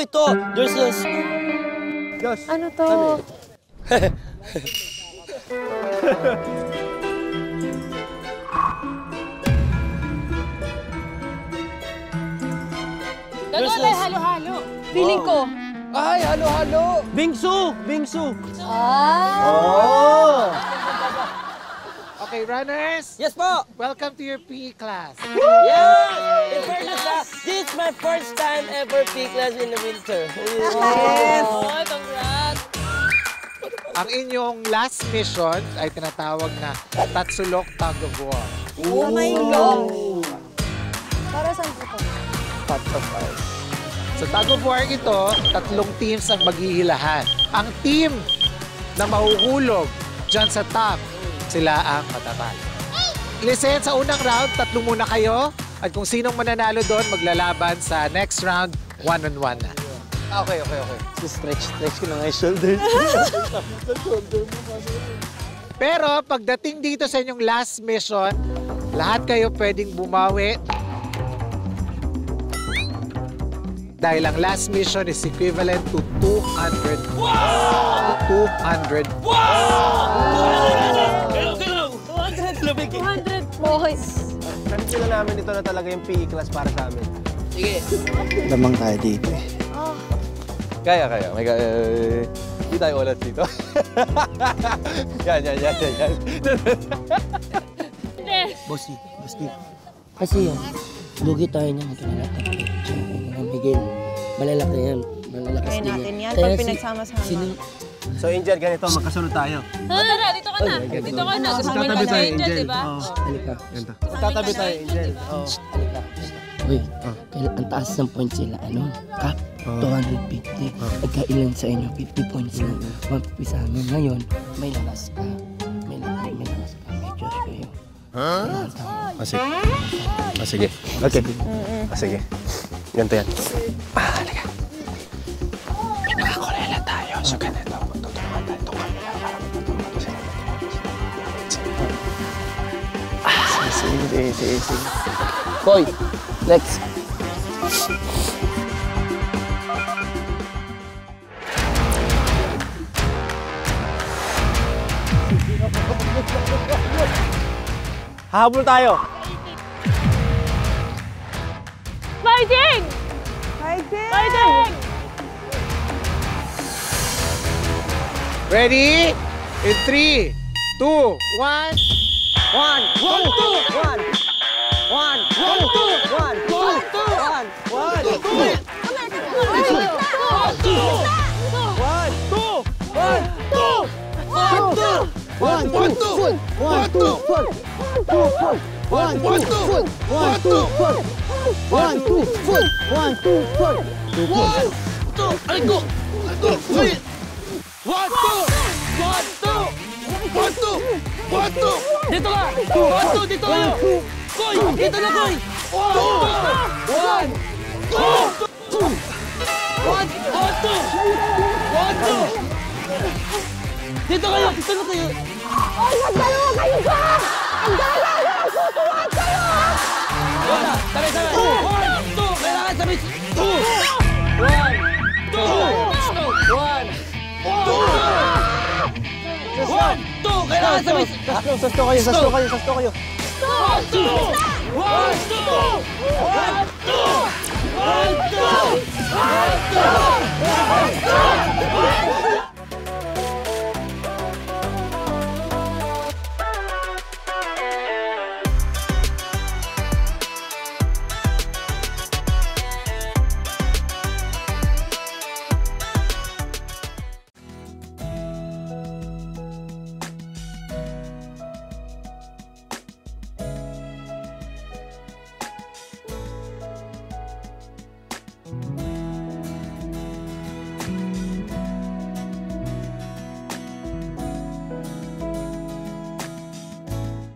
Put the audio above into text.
ito. There's a... Josh. Ano to? There's a... Halo-halo. Feeling ko. Ay, halo-halo. Bingsu! Bingsu! Oh! Okay, runners. Yes po! Welcome to your PE class. Yes! In fairness, this is my first time ever PE class in the winter. Yes! Oh, congrats! Ang inyong last mission ay tinatawag na Tatsulok Tug of War. Oh my God! Para saan po ito? Pot of ice. Sa Tug of War ito, 3 teams ang maghihilahan. Ang team na mahuhulog dyan sa top, sila ang matatalo. Listen, sa unang round, 3 muna kayo. At kung sinong mananalo doon, maglalaban sa next round, 1-on-1 na. Okay. Stretch ko na nga yung shoulders. Pero pagdating dito sa inyong last mission, lahat kayo pwedeng bumawi. Dahil ang last mission is equivalent to 200. Wow! 200. Wow! 200 boys. Sabi na namin ito na talaga yung PE class para sa amin. Sige. Lamang tayo dito eh. Kaya. Hindi tayo ulat dito. Yan. Bossy. Kasi yun, lugi tayo niyan. Miguel, malalaki yan. Malalakas Kaya din natin yan pag pinagsama-sama. So, Angel, ganito, magkasunod tayo. Tara, dito ka na. Dito ka na. Gusto mo yung Angel, di ba? Halika. Tatabi tayo, Angel. Halika. Uy, ang taas ng points sila, Cap, 250. Nagkailan sa inyo, 50 points na. 150 sa amin. Ngayon, may lakas ka. May lakas ka. May Diyos kayo. Sige. Okay. Sige. Ganito yan. Halika. Makakulela tayo. So, ganito. Magtutulungan tayo. Tukang nila para magtutulungan to sila. Sige. Koy, next. Hahabol tayo. Fighting! Ready? In 3, 2, 1. 1, 2! Dito ka! 1, 2! Dito kayo! Koy! Dito na, Koy! 1, 2! 1, 2! Dito kayo! Dito na kayo! Ay, magdalawa kayo dyan! Ang dalawa! Susunod kayo! Sabay! 1, 2! Kailangan sabay! 1, 2! Kailangan sabay! Sasto kayo. 1, 2!